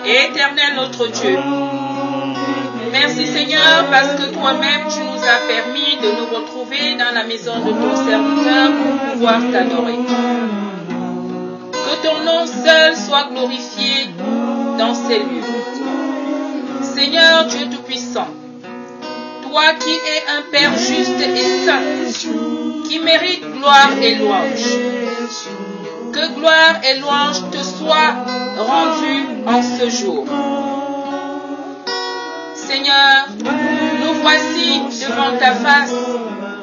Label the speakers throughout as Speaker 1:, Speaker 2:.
Speaker 1: Éternel notre Dieu, merci Seigneur parce que toi-même tu nous as permis de nous retrouver dans la maison de ton serviteur pour pouvoir t'adorer. Que ton nom seul soit glorifié dans ces lieux. Seigneur Dieu Tout-Puissant, toi qui es un Père juste et saint, qui mérite gloire et louange, que gloire et louange te soient rendues en ce jour. Seigneur, nous voici devant ta face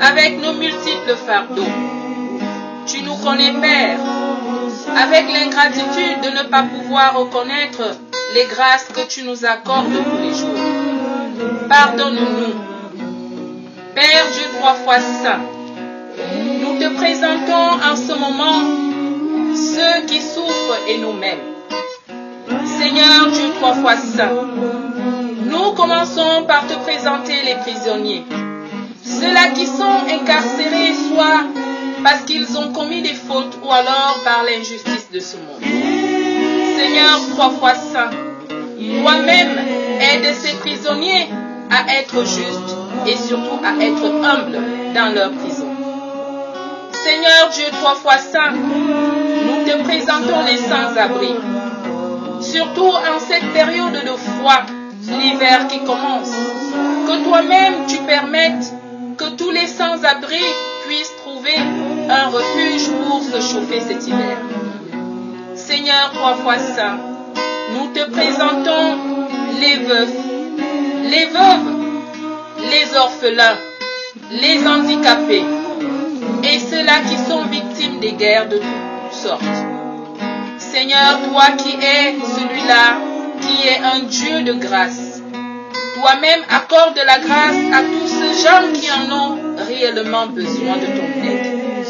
Speaker 1: avec nos multiples fardeaux. Tu nous connais, Père, avec l'ingratitude de ne pas pouvoir reconnaître les grâces que tu nous accordes tous les jours. Pardonne-nous. Père Dieu trois fois saint, nous te présentons en ce moment ceux qui souffrent et nous-mêmes. Seigneur Dieu trois fois saint, nous commençons par te présenter les prisonniers, ceux-là qui sont incarcérés soit parce qu'ils ont commis des fautes ou alors par l'injustice de ce monde. Seigneur trois fois saint, toi-même aide ces prisonniers à être justes et surtout à être humbles dans leur prison. Seigneur Dieu trois fois saint, nous te présentons les sans-abri, surtout en cette période de froid, l'hiver qui commence. Que toi-même tu permettes que tous les sans-abri puissent trouver un refuge pour se chauffer cet hiver. Seigneur trois fois saint, nous te présentons les veufs, les veuves, les orphelins, les handicapés et ceux-là qui sont victimes des guerres de toutes sortes. Seigneur, toi qui es celui-là, qui est un Dieu de grâce, toi-même accorde la grâce à tous ces gens qui en ont réellement besoin de ton aide.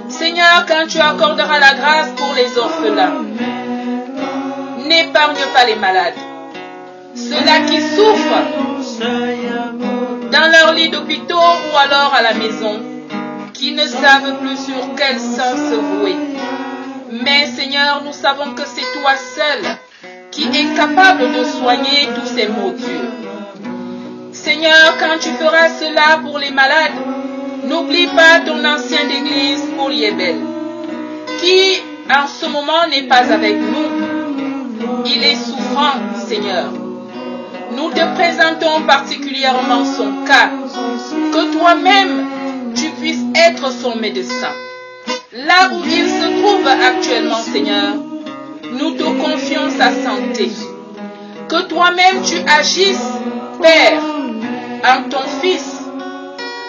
Speaker 1: Seigneur, quand tu accorderas la grâce pour les orphelins, n'épargne pas les malades, ceux-là qui souffrent dans leur lit d'hôpitaux ou alors à la maison, qui ne savent plus sur quel sein se vouer. Mais Seigneur, nous savons que c'est toi seul qui es capable de soigner tous ces maux durs. Seigneur, quand tu feras cela pour les malades, n'oublie pas ton ancien d'église pour Yébel, qui en ce moment n'est pas avec nous. Il est souffrant, Seigneur. Nous te présentons particulièrement son cas, que toi-même tu puisses être son médecin. Là où il se trouve actuellement, Seigneur, nous te confions sa santé. Que toi-même tu agisses, Père, en ton Fils.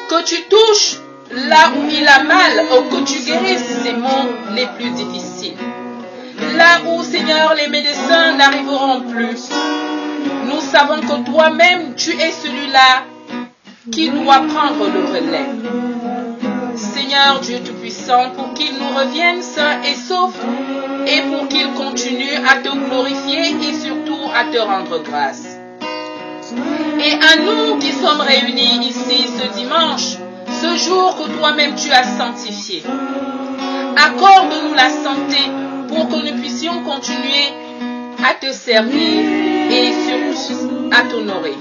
Speaker 1: Que tu touches là où il a mal, ou que tu guérisses ses maux les plus difficiles. Là où, Seigneur, les médecins n'arriveront plus, nous savons que toi-même tu es celui-là qui doit prendre le relais. Seigneur Dieu Tout-Puissant, pour qu'il nous revienne sains et saufs et pour qu'il continue à te glorifier et surtout à te rendre grâce. Et à nous qui sommes réunis ici ce dimanche, ce jour que toi-même tu as sanctifié, accorde-nous la santé pour que nous puissions continuer à te servir et surtout à t'honorer.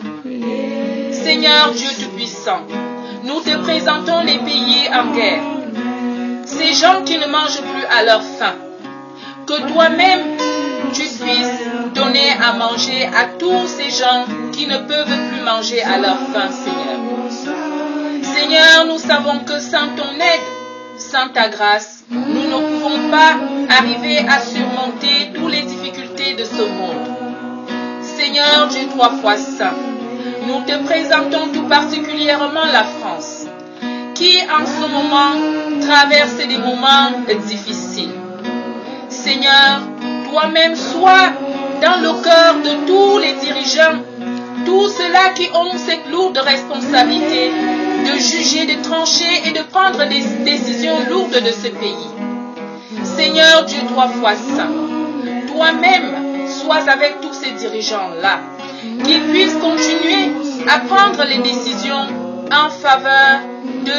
Speaker 1: Seigneur Dieu Tout-Puissant, nous te présentons les pays en guerre, ces gens qui ne mangent plus à leur faim. Que toi-même, tu puisses donner à manger à tous ces gens qui ne peuvent plus manger à leur faim, Seigneur. Seigneur, nous savons que sans ton aide, sans ta grâce, nous ne pouvons pas arriver à surmonter toutes les difficultés de ce monde. Seigneur Dieu trois fois saint, nous te présentons tout particulièrement la France, qui en ce moment traverse des moments difficiles. Seigneur, toi-même sois dans le cœur de tous les dirigeants, tous ceux-là qui ont cette lourde responsabilité de juger, de trancher et de prendre des décisions lourdes de ce pays. Seigneur Dieu trois fois saint, toi-même sois avec tous ces dirigeants-là, qu'ils puissent continuer à prendre les décisions en faveur de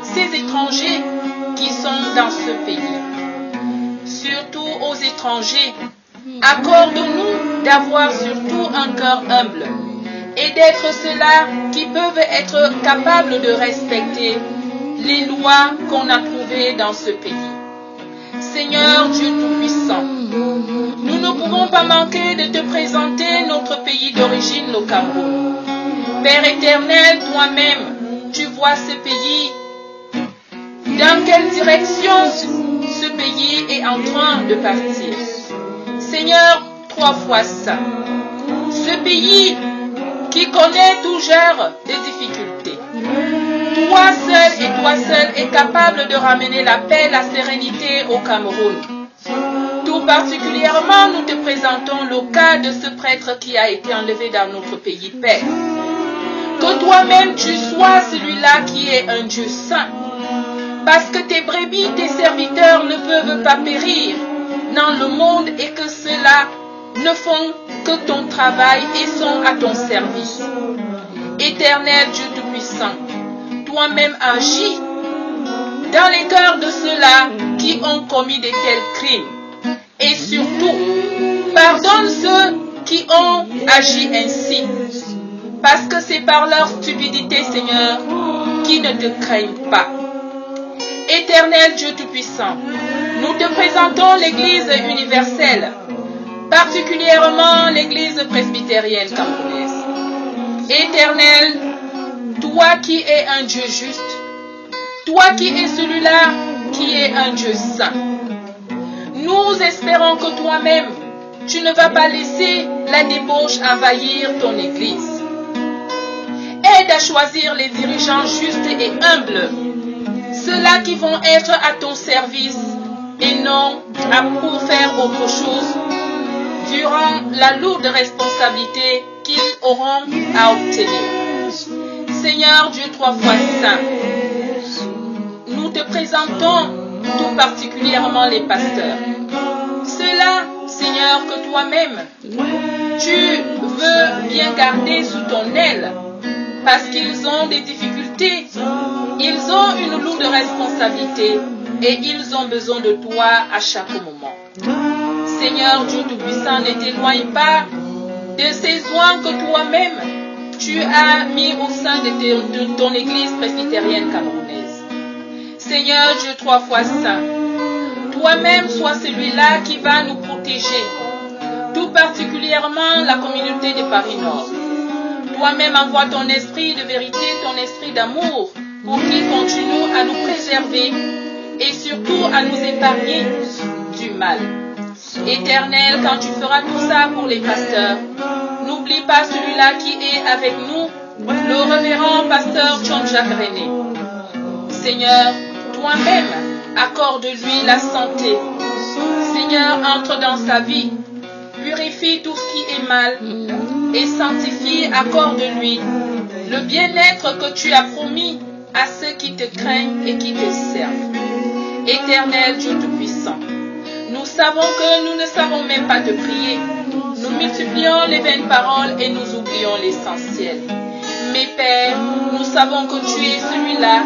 Speaker 1: ces étrangers qui sont dans ce pays. étrangers. Accorde-nous d'avoir surtout un cœur humble et d'être ceux-là qui peuvent être capables de respecter les lois qu'on a trouvées dans ce pays. Seigneur Dieu Tout-Puissant, nous ne pouvons pas manquer de te présenter notre pays d'origine, le Cameroun. Père éternel, toi-même, tu vois ce pays. Dans quelle direction ce pays est en train de partir? Seigneur, 3 fois saint, ce pays qui connaît tout genre de difficultés. Toi seul est capable de ramener la paix, la sérénité au Cameroun. Tout particulièrement, nous te présentons le cas de ce prêtre qui a été enlevé dans notre pays, Père. Que toi-même tu sois celui-là qui est un Dieu saint. Parce que tes brebis, tes serviteurs ne peuvent pas périr dans le monde et que ceux-là ne font que ton travail et sont à ton service. Éternel Dieu Tout-Puissant, toi-même agis dans les cœurs de ceux-là qui ont commis de tels crimes. Et surtout, pardonne ceux qui ont agi ainsi. Parce que c'est par leur stupidité, Seigneur, qui ne te craignent pas. Éternel Dieu Tout-Puissant, nous te présentons l'Église universelle, particulièrement l'Église presbytérienne camerounaise. Éternel, toi qui es un Dieu juste, toi qui es celui-là qui est un Dieu saint, nous espérons que toi-même, tu ne vas pas laisser la débauche envahir ton Église. Aide à choisir les dirigeants justes et humbles, ceux-là qui vont être à ton service et non pour faire autre chose durant la lourde responsabilité qu'ils auront à obtenir. Seigneur Dieu 3 fois saint, nous te présentons tout particulièrement les pasteurs. Ceux-là, Seigneur, que toi-même, tu veux bien garder sous ton aile, parce qu'ils ont des difficultés, ils ont une lourde responsabilité et ils ont besoin de toi à chaque moment. Seigneur Dieu Tout-Puissant, ne t'éloigne pas de ces soins que toi-même tu as mis au sein de ton Église presbytérienne camerounaise. Seigneur Dieu 3 fois saint, toi-même sois celui-là qui va nous protéger, tout particulièrement la communauté de Paris-Nord. Toi-même envoie ton esprit de vérité, ton esprit d'amour, pour qu'il continue à nous préserver et surtout à nous épargner du mal. Éternel, quand tu feras tout ça pour les pasteurs, n'oublie pas celui-là qui est avec nous, le révérend pasteur John-Jacques René. Seigneur, toi-même, accorde-lui la santé. Seigneur, entre dans sa vie, purifie tout ce qui est mal et sanctifie, accorde-lui le bien-être que tu as promis à ceux qui te craignent et qui te servent. Éternel Dieu Tout-Puissant, nous savons que nous ne savons même pas te prier. Nous multiplions les vaines paroles et nous oublions l'essentiel. Mais Père, nous savons que tu es celui-là.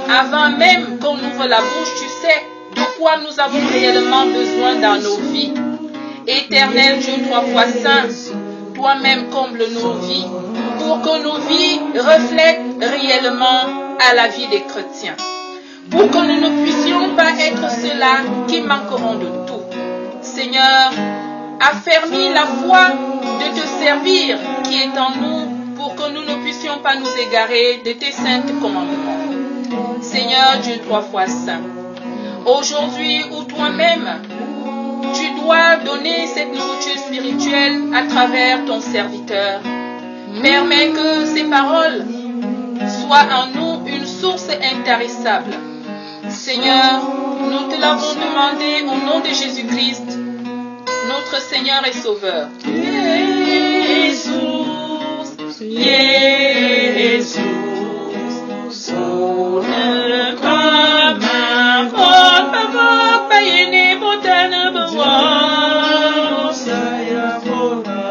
Speaker 1: Avant même qu'on ouvre la bouche, tu sais de quoi nous avons réellement besoin dans nos vies. Éternel Dieu 3 fois saint, toi-même comble nos vies pour que nos vies reflètent réellement à la vie des chrétiens. Pour que nous ne puissions pas être ceux-là qui manqueront de tout. Seigneur, affermis la foi de te servir qui est en nous pour que nous ne puissions pas nous égarer de tes saints commandements. Seigneur Dieu 3 fois saint, aujourd'hui où toi-même, tu dois donner cette nourriture spirituelle à travers ton serviteur, permets que ces paroles soient en nous une source intarissable. Seigneur, nous te l'avons demandé au nom de Jésus-Christ, notre Seigneur et Sauveur. Jésus, Jésus, sonne comme un porte-voix, païenne, montagne, besoin.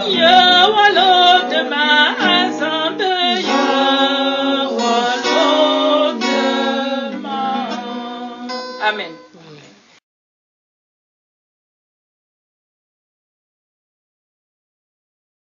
Speaker 1: Yahweh, de ma assemblée. Amen.